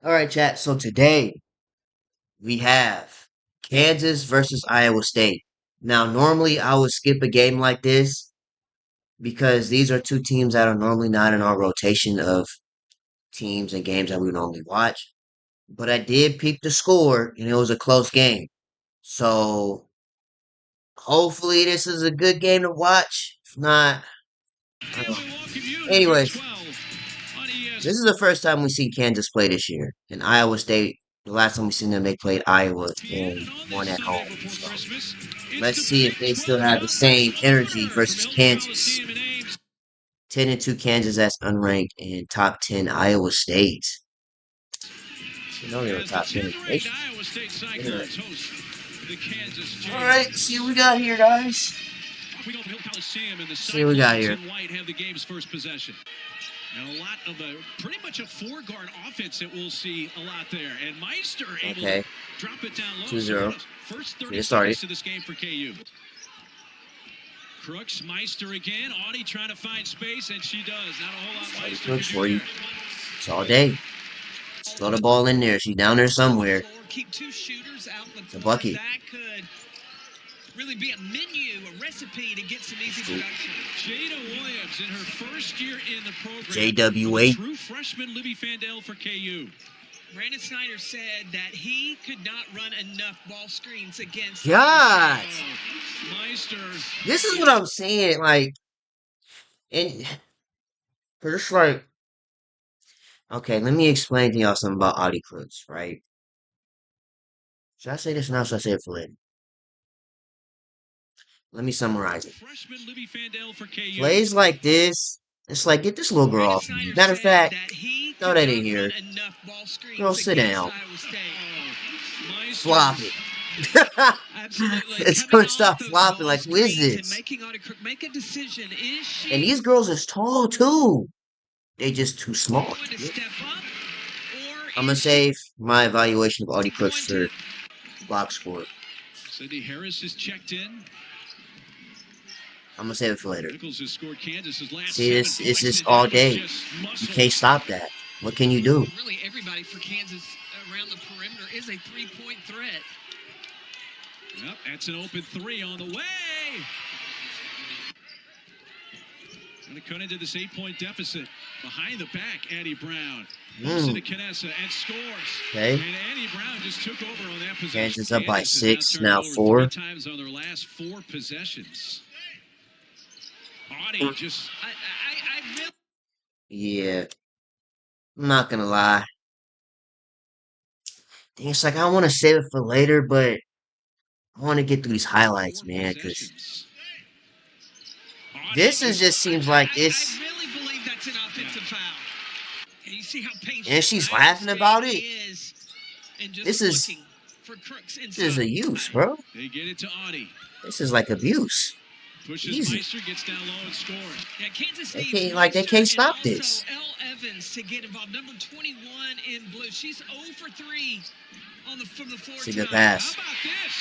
All right, chat. So today we have Kansas versus Iowa State. Now, normally I would skip a game like this because these are two teams that are normally not in our rotation of teams and games that we normally watch. But I did peep the score and it was a close game. So hopefully this is a good game to watch. If not, uh, anyways, this is the first time we've seen Kansas play this year. And Iowa State, the last time we seen them, they played Iowa and won at home. So let's see if they still have the same energy versus Kansas. 10-2 Kansas that's unranked and top 10 Iowa State. You know they were top 10 in the nation. Yeah. All right, see what we got here, guys. See what we got here. And a lot of the pretty much a four-guard offense that we'll see a lot there. And Meister able to drop it down low. 2-0. First 30 seconds to this game for KU. Crooks, Meister again. Audi trying to find space, and she does. Not a whole lot Meister Crooks for you. It's all day. Throw the ball in there. She's down there somewhere. Keep two shooters out in the bucket. That could really be a menu, a recipe to get some easy production. Jada Williams in her first year in the program. JWA. True freshman Libby Fandel for KU. Brandon Snyder said that he could not run enough ball screens against. God. Meister. This is what I'm saying. Like, and it's like, okay, let me explain to y'all something about Audi Crooks, right? Should I say this now? Should I say it for later? Let me summarize it. Plays like this, it's like, get this little girl off me. Matter of fact, throw that in here. Girl, sit down. Flop it. It's gonna stop flopping. Like, who is this? And these girls is tall too. They just too small. I'm gonna save my evaluation of Audi Crooks for box score. Cindy Harris is checked in. I'm gonna save it for later. See, this is just all day. You can't stop that. What can you do? Really, everybody for Kansas around the perimeter is a three-point threat. Yep, that's an open three on the way. Going to cut into this 8-point deficit. Behind the back, Addie Brown. Moves into Canessa and scores. Okay. And Addie Brown just took over on that possession. Kansas up by 6, now 4. 3 times on their last 4 possessions. Audi just... I really... Yeah. I'm not gonna lie. It's like I want to save it for later, but I want to get through these highlights, man, because this is just seems like this. I really believe that's an offensive foul. And you see how patient And she's laughing about it. This is a use, bro. They get it to Audi. This is like abuse. Pushes Easy. Meister, gets down low and scores. Yeah, Kansas They can't stop this. L. Evans to get involved. Number 21 in blue. She's 0 for 3 from the floor. See the pass. How about this?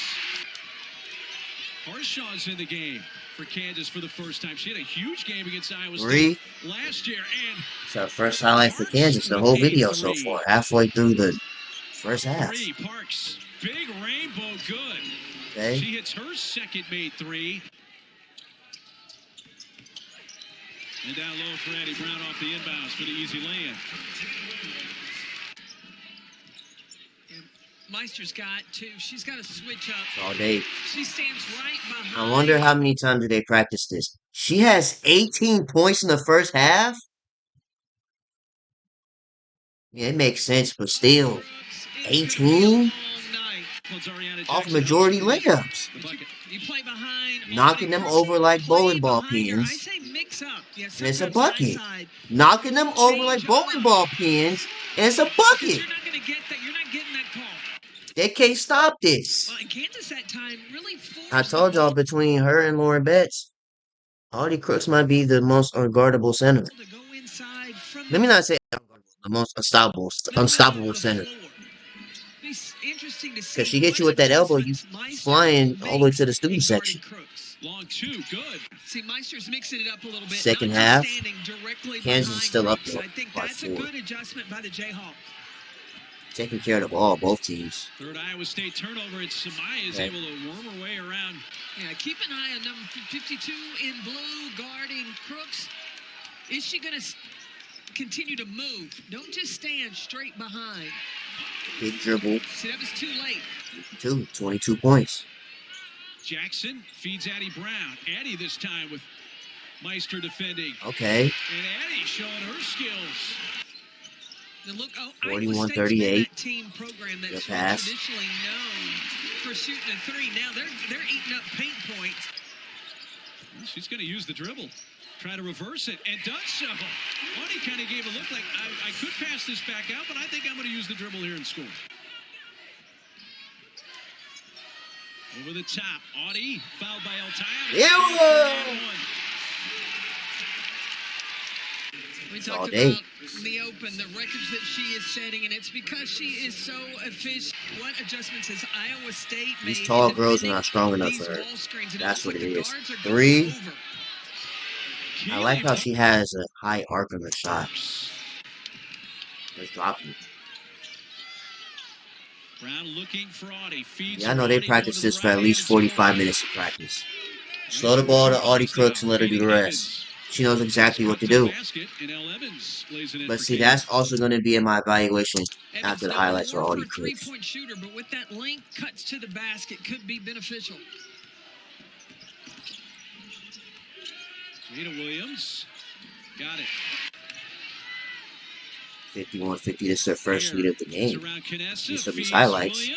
Harshaw's in the game for Kansas for the first time. She had a huge game against Iowa State last year. And it's our first highlight for Kansas the whole video so far. Halfway through the first half. Parks, big rainbow, good. Okay. She hits her second made 3. And down low for Addie Brown off the inbounds for the easy lay-in. Meister's got to. She's got to switch up. All day. She stands right behind. I wonder how many times do they practice this. She has 18 points in the first half. Yeah, it makes sense, but still, 18 off majority layups, knocking them over like bowling ball pins. And it's a bucket. Knocking them over like bowling ball pins, and it's a bucket. They can't stop this. I told y'all between her and Lauren Betts, Audi Crooks might be the most unguardable center. Let me not say the most unstoppable center. Because she hit you with that elbow, you flying all the way to the student section. Long 2, good. See, Meister's mixing it up a little bit. Second half, Kansas is still up there I think by that's 4. a good adjustment by the Jayhawks. taking care of the ball, both teams. Third Iowa State turnover, and Samaya is able to worm her way around. Yeah, keep an eye on number 52 in blue guarding Crooks. Is she going to continue to move? Don't just stand straight behind. Big dribble. See, that was too late. 22 points. Jackson feeds Addie Brown. Addie this time with Meister defending. Okay. And Addie showing her skills. Now look, 41-38. That team program that's pass. traditionally known for shooting a three. Now they're eating up paint points. Well, she's going to use the dribble. Try to reverse it, and does so. Audi kind of gave a look like, I could pass this back out, but I think I'm going to use the dribble here and score. Over the top, Audi fouled by Altaya. Yeah. We talked about in the open, the records that she is setting, and it's because she is so efficient. What adjustments has Iowa State made? These tall girls are not strong enough for her. That's what it is. 3. I like how she has a high arc on her shot. Let's drop it. Brown looking for Audi. Yeah, I know they practice this for at least 45 minutes of practice. Slow the ball to Audi Crooks and let her do the rest. She knows exactly what to do. But see, that's also going to be in my evaluation after the highlights for Audi Crooks. Three-point shooter, but with that length, cuts to the basket could be beneficial. Jada Williams got it. 51-50. This is their first lead of the game. See some of these highlights.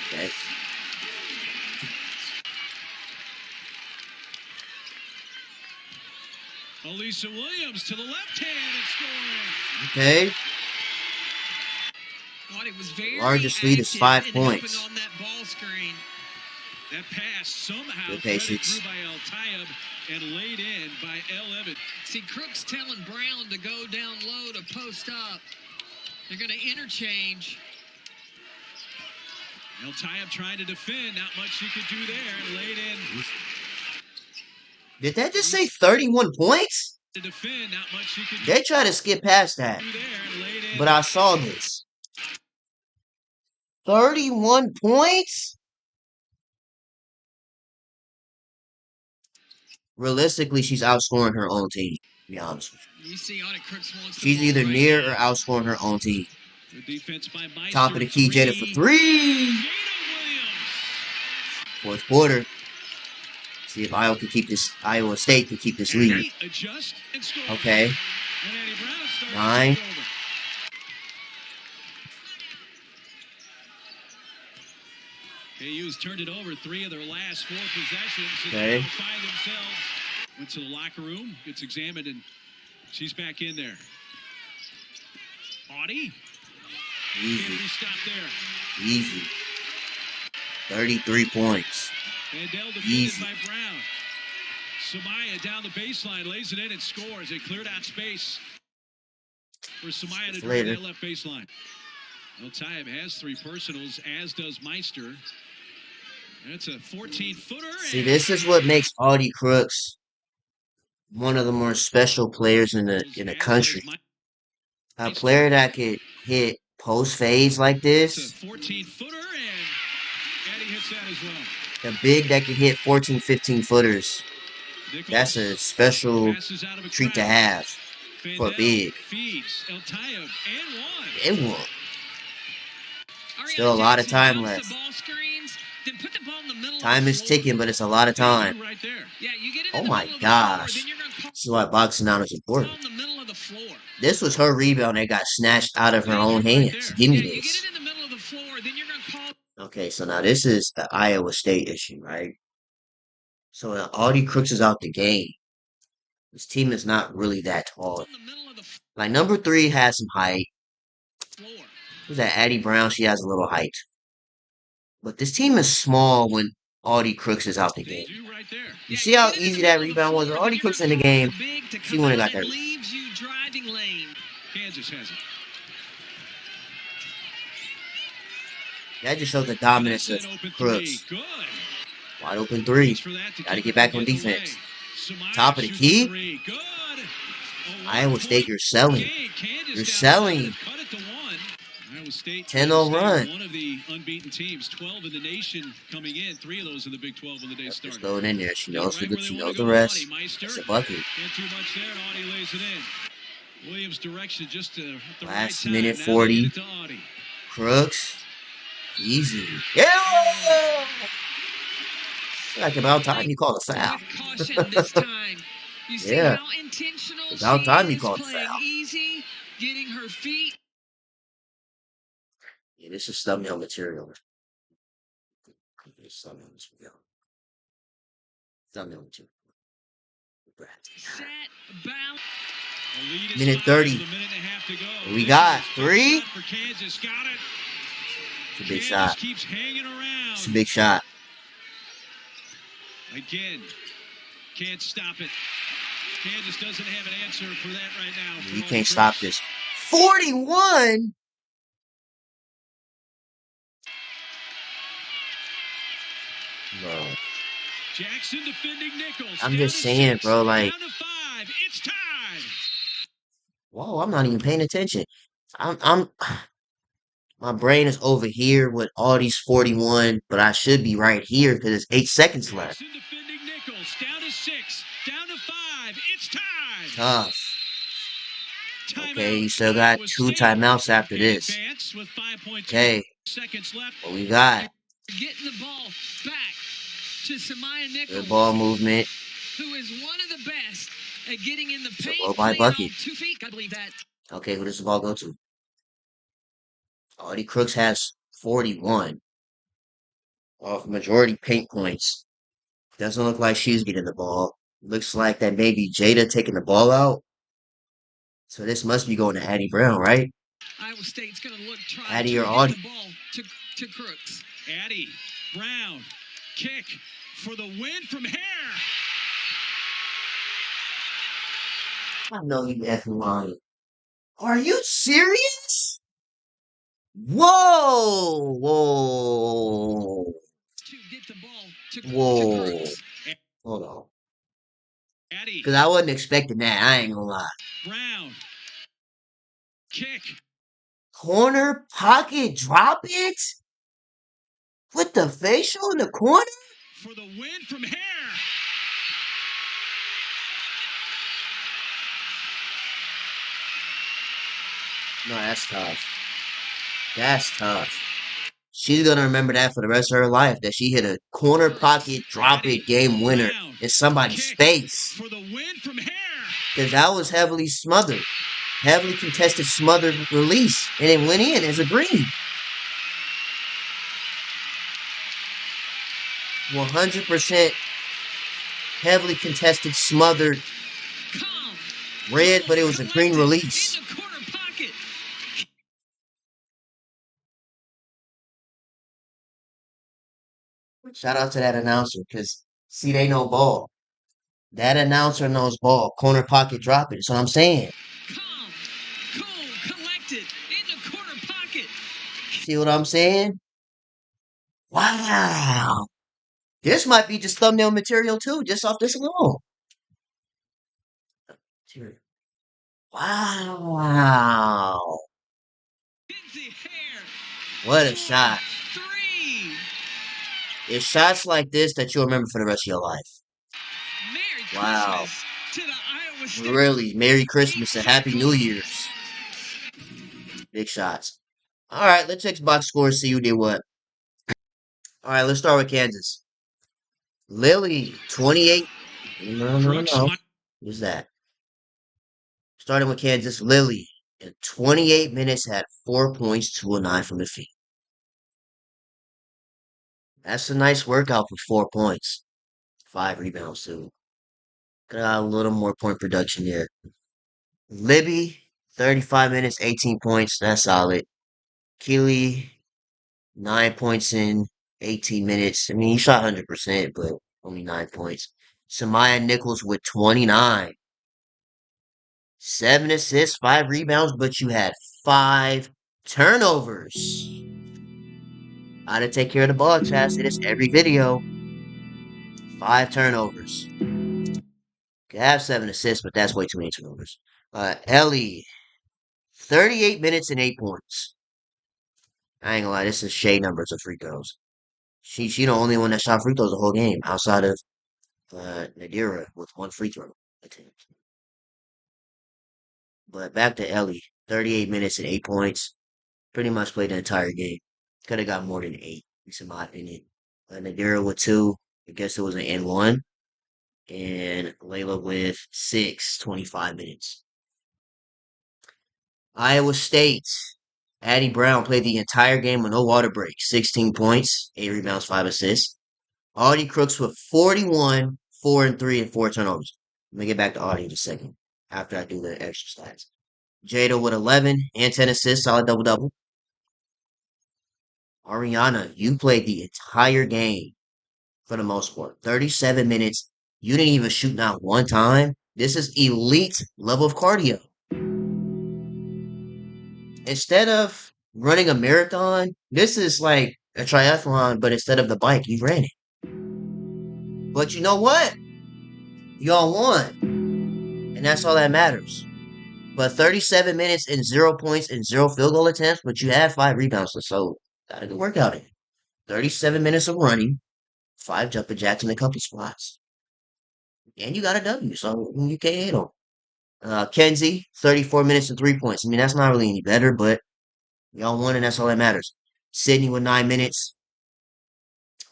Okay. Elisa Williams to the left hand and scoring. Okay. Was very largest lead is 5 points. On that ball screen. That pass somehow good patience. Through by Altayeb and laid in by Evans. See, Crooks telling Brown to go down low to post up. They're going to interchange. Altayeb trying to defend. Not much she could do there. Laid in. Did that just say 31 points? To defend, not much she could they try to skip past that. But I saw this. 31 points? Realistically, she's outscoring her own team, to be honest with you. You see, Crooks wants she's either near or outscoring her own team. Top of the key, Jada for 3. Fourth quarter. See if Iowa State can keep this lead. Okay. 9. KU's turned it over 3 of their last 4 possessions. Okay. Find themselves. Went to the locker room, gets examined, and she's back in there. Audi. Easy. Can't be stopped there. Easy. 33 points. Vandell defended Easy. by Brown. Samaya down the baseline, lays it in and scores. It cleared out space for Samaya to drive that left baseline. Altayeb has 3 personals, as does Meister. That's a 14-footer. See, this is what makes Audi Crooks one of the more special players in the country. A player that could hit post fades like this. It's a 14-footer, and Addie hits that as well. A big that can hit 14, 15 footers. That's a special treat to have for a big. And one. Still a lot of time left. Time is ticking, but it's a lot of time. Oh my gosh. This is why boxing out is important. This was her rebound that got snatched out of her own hands. Give me this. Okay, so now this is the Iowa State issue, right? So Audi Crooks is out the game. This team is not really that tall. Like number 3 has some height. Who's that? Addie Brown, she has a little height. But this team is small when Audi Crooks is out the game. You see how easy that rebound was? When Audi Crooks in the game, she wouldn't have got that. Kansas has it. That just shows the dominance of Crooks. Wide open 3. Got to get back on defense. Top of the key. Iowa State, you're selling. You're selling. Iowa State 10-0 staying run. one of the unbeaten teams, 12 in the nation coming in, 3 of those in the Big 12 when the day Yep, just started. throw it in there. She knows Right where they she want to knows the go, Audi rest. Meister. That's a bucket. Can't too much there, and Audi lays it in. Williams' direction just at the Last right minute time. Now they get 40. it to Audi. Crooks. Easy. Yeah! Like about time he called a foul. With caution this time. You see Yeah. how intentional About she time he is, called a playing foul. easy, getting her feet. Yeah, this is thumbnail material. Thumbnail material. Thumbnail material. Set, bounce. Minute 30. We got 3. For Kansas. Got it. It's a big Kansas shot. keeps hanging around. It's a big shot. Again, can't stop it. Kansas doesn't have an answer for that right now. You can't stop this. 41? Bro. Jackson defending Nichols. I'm just saying, bro, like, down to 5. It's tied. whoa, I'm not even paying attention. I'm my brain is over here with all these 41, but I should be right here because it's 8 seconds left. Jackson defending Nichols. Down to 6. Down to 5. It's tied. Tough. Timeout. Okay, you still got 2 timeouts after this. With 5.2 Okay, seconds left. what we got? Getting the ball back to Samaya Nichols. Good ball movement. Who is one of the best at getting in the It's a paint, blow by playing bucket. off 2 feet. I believe that. Okay, who does the ball go to? Audi Crooks has 41 off majority paint points. Doesn't look like she's getting the ball. Looks like that maybe Jada taking the ball out. So this must be going to Addie Brown, right? Iowa State's going to try Addie to or get Audi? the ball to Crooks. Addie, Brown, kick for the win from Hare. I know you effing lying. Are you serious? Whoa! Whoa! To get the ball to Whoa! Crooks. Hold on. Addie, Because I wasn't expecting that. I ain't gonna lie. Brown, kick. Corner pocket drop it? With the facial in the corner? For the win from Hare. No, that's tough. That's tough. She's gonna remember that for the rest of her life. That she hit a corner pocket drop it game winner Brown, in somebody's kick face. for the win from Hare. Because that was heavily smothered. Heavily contested smothered release. And it went in as a green. 100% heavily contested smothered Calm. red, but it was a green release. In the corner pocket. Shout out to that announcer, because see, they know ball. That announcer knows ball. Corner pocket drop it. That's what I'm saying. Calm. Cool. Collected. In the corner pocket. See what I'm saying? Wow. This might be just thumbnail material too, just off this alone. Wow. Kinsey Hare. What a shot. 3. It's shots like this that you'll remember for the rest of your life. Merry Wow. Christmas to the Iowa State. Really, Merry Christmas and Happy New Year's. Big shots. All right, let's Xbox score, see who did what. All right, let's start with Kansas. Lily, 28. No. Who's that? Starting with Kansas, Lily, in 28 minutes, had 4 points, 2 of 9 from the field. That's a nice workout for 4 points. 5 rebounds, too. Got a little more point production there. Libby, 35 minutes, 18 points. That's solid. Keely, 9 points in 18 minutes. I mean, he shot 100%, but only 9 points. Samaya Nichols with 29. 7 assists, 5 rebounds, but you had 5 turnovers. How to take care of the ball, Chad. I say this every video. 5 turnovers. Could have 7 assists, but that's way too many turnovers. Ellie, 38 minutes and 8 points. I ain't gonna lie, this is shade numbers of free throws. She the only one that shot free throws the whole game outside of Nadira with one free throw attempt. But back to Ellie, 38 minutes and 8 points. Pretty much played the entire game. Could have got more than eight, at least in my opinion. Nadira with two. I guess it was an N1. And Layla with six, 25 minutes. Iowa State. Addie Brown played the entire game with no water break. 16 points, 8 rebounds, 5 assists. Audi Crooks with 41, 4 and 3, and 4 turnovers. Let me get back to Audi in a second after I do the extra stats. Jada with 11 and 10 assists, solid double double. Ariana, you played the entire game for the most part. 37 minutes. You didn't even shoot not one time. This is elite level of cardio. Instead of running a marathon, this is like a triathlon, but instead of the bike, you ran it. But you know what? Y'all won. And that's all that matters. But 37 minutes and 0 points and zero field goal attempts, but you had 5 rebounds. So got a good workout in. 37 minutes of running, 5 jumping jacks, and a couple squats. And you got a W, so you can't hate on. Kenzie, 34 minutes and 3 points. I mean, that's not really any better, but y'all won, and that's all that matters. Sydney with 9 minutes.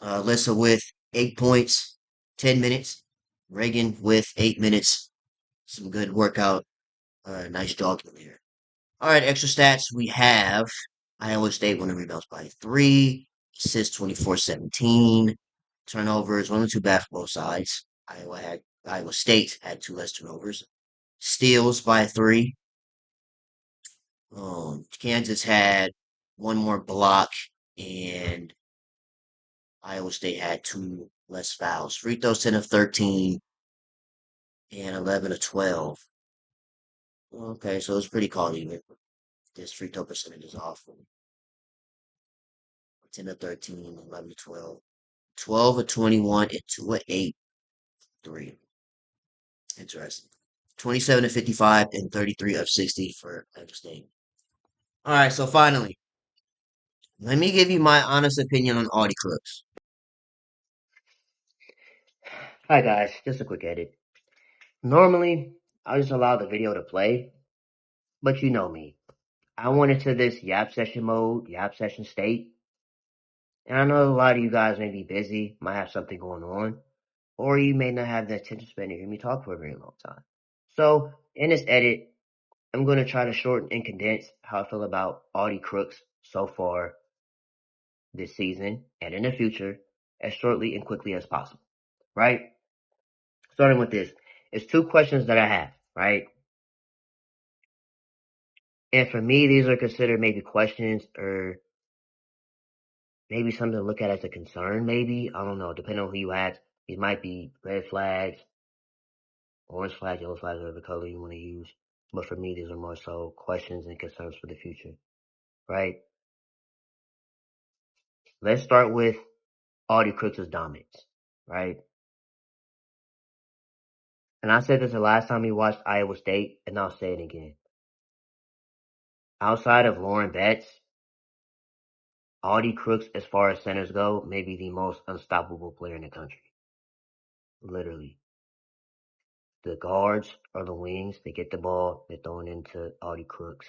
Lissa with 8 points, 10 minutes. Reagan with 8 minutes. Some good workout. Nice jogging there. All right, extra stats. We have Iowa State winning rebounds by 3, assists 24-17, turnovers, one or two basketball sides. Iowa State had 2 less turnovers. Steals by 3. Kansas had one more block, and Iowa State had 2 less fouls. Free throws 10 of 13 and 11 of 12. Okay, so it's pretty called even. This free throw percentage is off. 10 of 13, 11 of 12. 12 of 21 and 2 of 8. 3. Interesting. 27 of 55 and 33 of 60 for Iowa State. All right, so finally, let me give you my honest opinion on Audi Crooks. Hi guys, just a quick edit. Normally, I'll just allow the video to play, but you know me. I went into this Yap session mode, Yap session state, and I know a lot of you guys may be busy, might have something going on, or you may not have the attention span to hear me talk for a very long time. So, in this edit, I'm going to try to shorten and condense how I feel about Audi Crooks so far this season and in the future as shortly and quickly as possible, right? Starting with this, it's 2 questions that I have, right? And for me, these are considered maybe questions or maybe something to look at as a concern, maybe. I don't know, depending on who you ask. These might be red flags, orange flags, yellow flags, whatever color you want to use. But for me, these are more so questions and concerns for the future, right? Let's start with Audi Crooks' dominance, right? And I said this the last time we watched Iowa State, and I'll say it again. Outside of Lauren Betts, Audi Crooks, as far as centers go, may be the most unstoppable player in the country. Literally. The guards or the wings, they get the ball, they're throwing into Audi Crooks.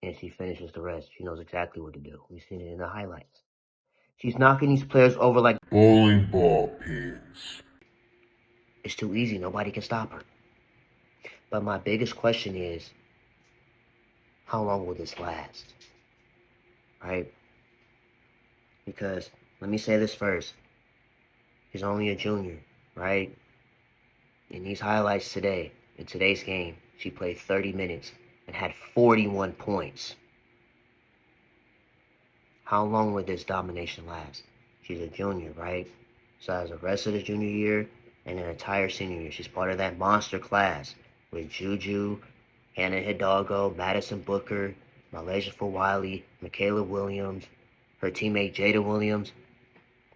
And she finishes the rest. She knows exactly what to do. We've seen it in the highlights. She's knocking these players over like bowling ball pins. It's too easy. Nobody can stop her. But my biggest question is, how long will this last? Right? Because, let me say this first. She's only a junior, right? In these highlights today, in today's game, she played 30 minutes and had 41 points. How long will this domination last? She's a junior, right? So as the rest of the junior year and an entire senior year, she's part of that monster class with Juju, Hannah Hidalgo, Madison Booker, Malaysia Wiley, Michaela Williams, her teammate Jada Williams.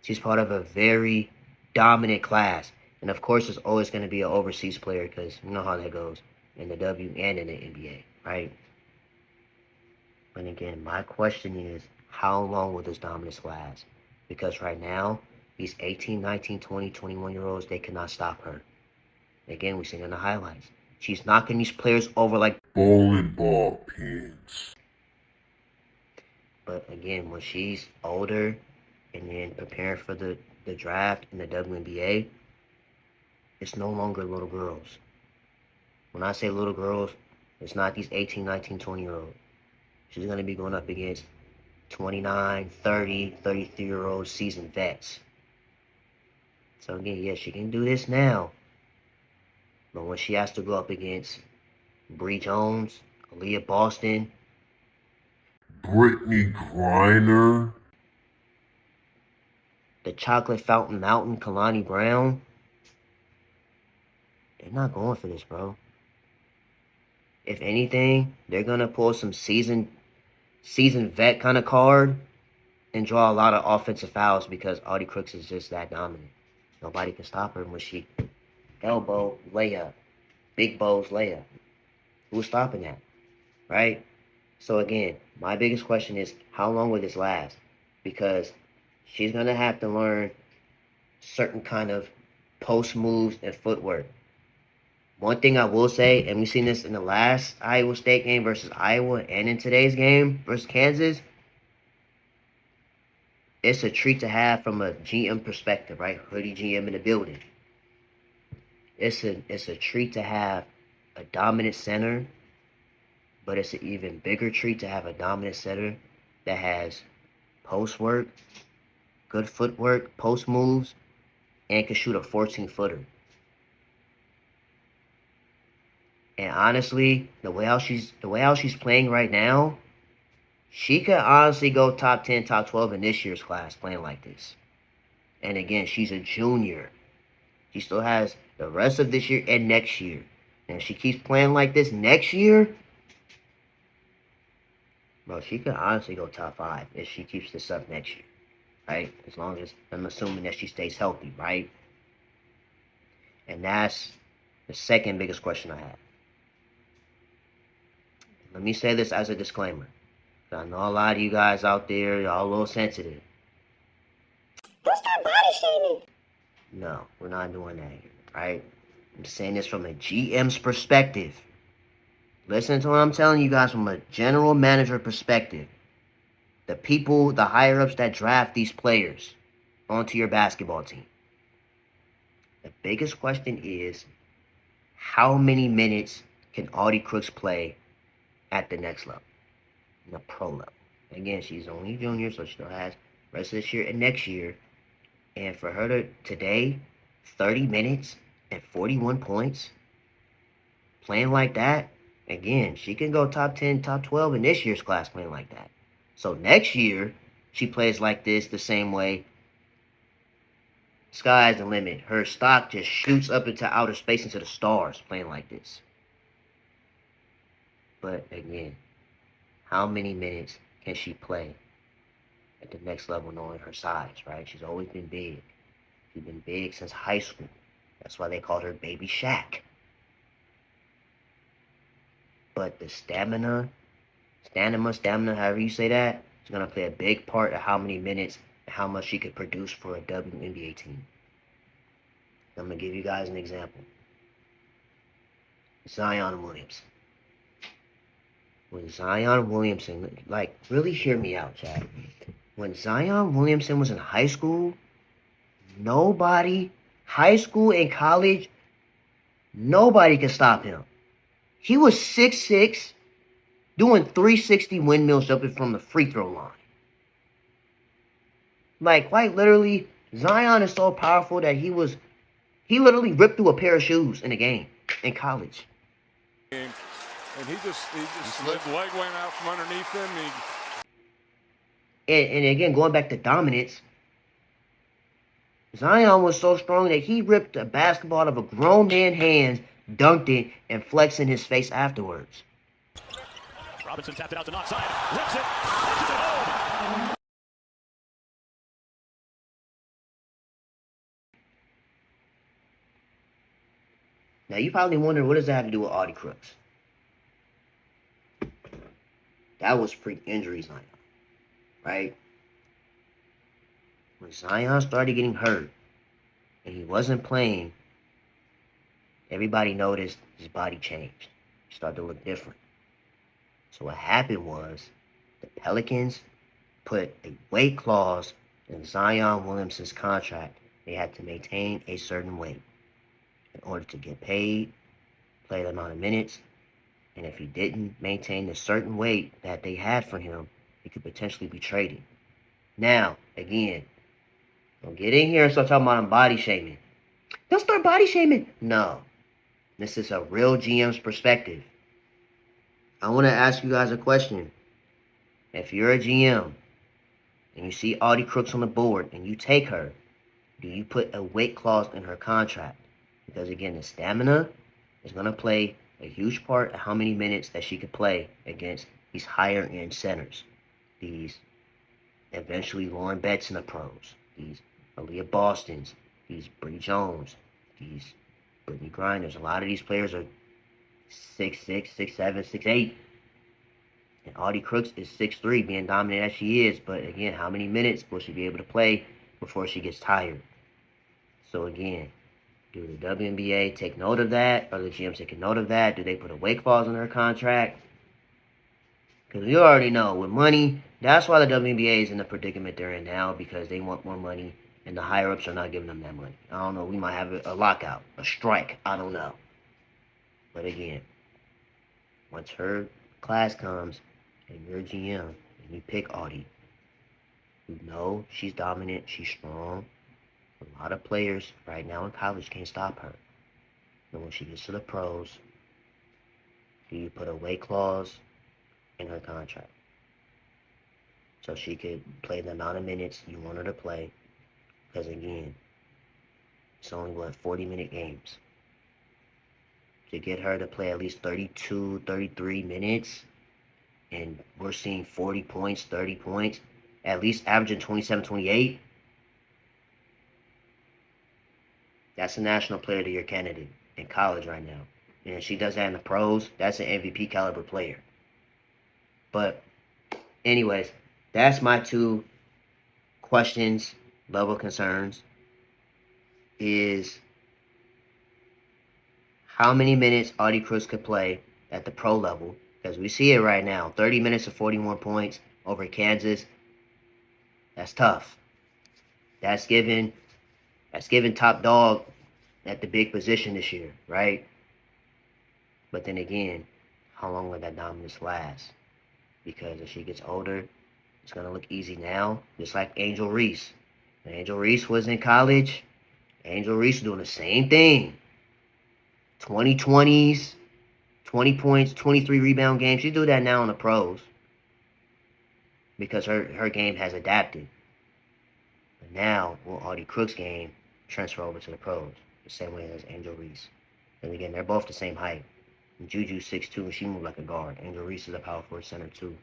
She's part of a very dominant class. And of course, there's always going to be an overseas player because you know how that goes in the W and in the NBA, right? And again, my question is, how long will this dominance last? Because right now, these 18, 19, 20, 21-year-olds, they cannot stop her. Again, we've seen in the highlights. She's knocking these players over like bowling ball pins. But again, when she's older and then preparing for the draft in the WNBA, it's no longer little girls. When I say little girls, it's not these 18, 19, 20-year-olds. She's going to be going up against 29, 30, 33-year-old seasoned vets. So again, yes, she can do this now. But when she has to go up against Bree Jones, Aaliyah Boston, Brittany Griner. the Chocolate Fountain Mountain, Kalani Brown, they're not going for this, bro. If anything, they're going to pull some seasoned vet kind of card and draw a lot of offensive fouls because Audi Crooks is just that dominant. Nobody can stop her when she elbow layup, big bows layup. Who's stopping that, right? So again, my biggest question is, how long will this last? Because she's going to have to learn certain kind of post moves and footwork. One thing I will say, and we've seen this in the last Iowa State game versus Iowa and in today's game versus Kansas, it's a treat to have from a GM perspective, right? Hoodie GM in the building. It's a treat to have a dominant center, but it's an even bigger treat to have a dominant center that has post work, good footwork, post moves, and can shoot a 14-footer. And honestly, the way how she's playing right now, she could honestly go top 10, top 12 in this year's class playing like this. And again, she's a junior. She still has the rest of this year and next year. And if she keeps playing like this next year, bro, she could honestly go top 5 if she keeps this up next year, right? As long as I'm assuming that she stays healthy, right? And that's the second biggest question I have. Let me say this as a disclaimer. I know a lot of you guys out there, y'all a little sensitive. Don't start body shaming. No, we're not doing that here, right? I'm saying this from a GM's perspective. Listen to what I'm telling you guys from a general manager perspective. The people, the higher-ups that draft these players onto your basketball team. The biggest question is, how many minutes can Audi Crooks play at the next level, in the pro level? Again, she's only a junior, so she still has the rest of this year and next year. And for her to today, 30 minutes and 41 points, playing like that, again, she can go top 10, top 12 in this year's class playing like that. So next year, she plays like this the same way. Sky's the limit. Her stock just shoots up into outer space, into the stars, playing like this. But again, how many minutes can she play at the next level knowing her size, right? She's always been big. She's been big since high school. That's why they called her Baby Shaq. But the stamina, however you say that, is going to play a big part of how many minutes and how much she could produce for a WNBA team. I'm going to give you guys an example. Zion Williamson. When Zion Williamson, like, really hear me out, Chad. When Zion Williamson was in high school, high school and college, nobody could stop him. He was 6'6", doing 360 windmills jumping from the free throw line. Like, quite literally, Zion is so powerful that he literally ripped through a pair of shoes in a game in college. And he just his leg went out from underneath him. And again, going back to dominance, Zion was so strong that he ripped a basketball out of a grown man's hands, dunked it, and flexed in his face afterwards. Robinson tapped it out to not side. Rips it. Punches it home. Now, you probably wonder, what does that have to do with Audi Crooks? That was pre-injury Zion, right? When Zion started getting hurt and he wasn't playing, everybody noticed his body changed. He started to look different. So what happened was the Pelicans put a weight clause in Zion Williamson's contract. They had to maintain a certain weight in order to get paid, play the amount of minutes, and if he didn't maintain the certain weight that they had for him, he could potentially be traded. Now, again, don't get in here and start talking about body shaming. Don't start body shaming. No, this is a real GM's perspective. I want to ask you guys a question. If you're a GM and you see Audi Crooks on the board and you take her, do you put a weight clause in her contract? Because again, the stamina is going to play a huge part of how many minutes that she could play against these higher end centers. These eventually Lauren Betts in the pros. These Aaliyah Bostons. These Bree Jones. These Brittany Grinders. A lot of these players are 6'6", 6'7", 6'8". And Audi Crooks is 6'3", being dominant as she is. But again, how many minutes will she be able to play before she gets tired? So again, do the WNBA take note of that? Are the GMs taking note of that? Do they put a weight clause in her contract? Because you already know, with money, that's why the WNBA is in the predicament they're in now, because they want more money, and the higher-ups are not giving them that money. I don't know, we might have a lockout, a strike, I don't know. But again, once her class comes, and you're a GM, and you pick Audi, you know she's dominant, she's strong. A lot of players right now in college can't stop her. And when she gets to the pros, do you put a weight clause in her contract so she could play the amount of minutes you want her to play? Because again, it's only 40-minute games. To get her to play at least 32, 33 minutes, and we're seeing 40 points, 30 points, at least averaging 27, 28, that's a national player of the year candidate in college right now. And if she does that in the pros, that's an MVP caliber player. But anyways, that's my two questions, level concerns, is how many minutes Audi Cruz could play at the pro level, because we see it right now, 30 minutes of 41 points over Kansas. That's tough. That's given top dog at the big position this year, right? But then again, how long will that dominance last? Because if she gets older, it's going to look easy now, just like Angel Reese. When Angel Reese was in college, Angel Reese doing the same thing. 2020s, 20 points, 23 rebound games. She do that now in the pros because her game has adapted. But now, will Audi Crooks' game transfer over to the pros the same way as Angel Reese? And again, they're both the same height. And Juju's 6'2", and she moved like a guard. Angel Reese is a power forward center too.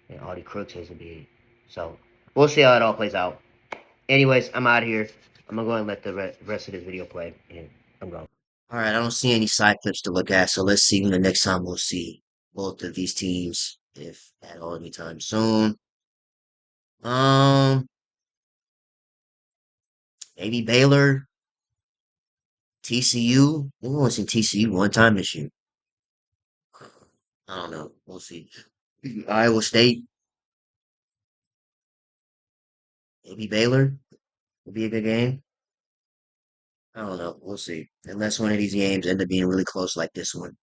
And Audi Crooks is a big. So we'll see how it all plays out. Anyways, I'm out of here. I'm going to go and let the rest of this video play. And I'm going. All right, I don't see any side clips to look at, so let's see when the next time we'll see both of these teams, if at all anytime soon. Um, maybe Baylor, TCU. We've only seen TCU one time this year. I don't know. We'll see. Iowa State, maybe Baylor would be a good game. I don't know. We'll see. Unless one of these games end up being really close like this one.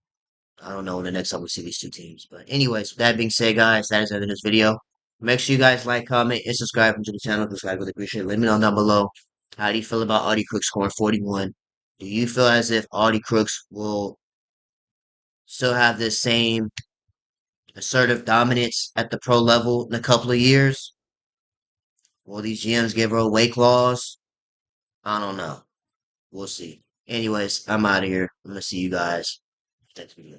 I don't know when the next time we see these two teams. But anyways, with that being said, guys, that is the end of this video. Make sure you guys like, comment, and subscribe to the channel because I really appreciate it. Let me know down below. How do you feel about Audi Crooks scoring 41? Do you feel as if Audi Crooks will still have this same assertive dominance at the pro level in a couple of years? Will these GMs give her a weight clause? I don't know. We'll see. Anyways, I'm out of here. I'm gonna see you guys next video.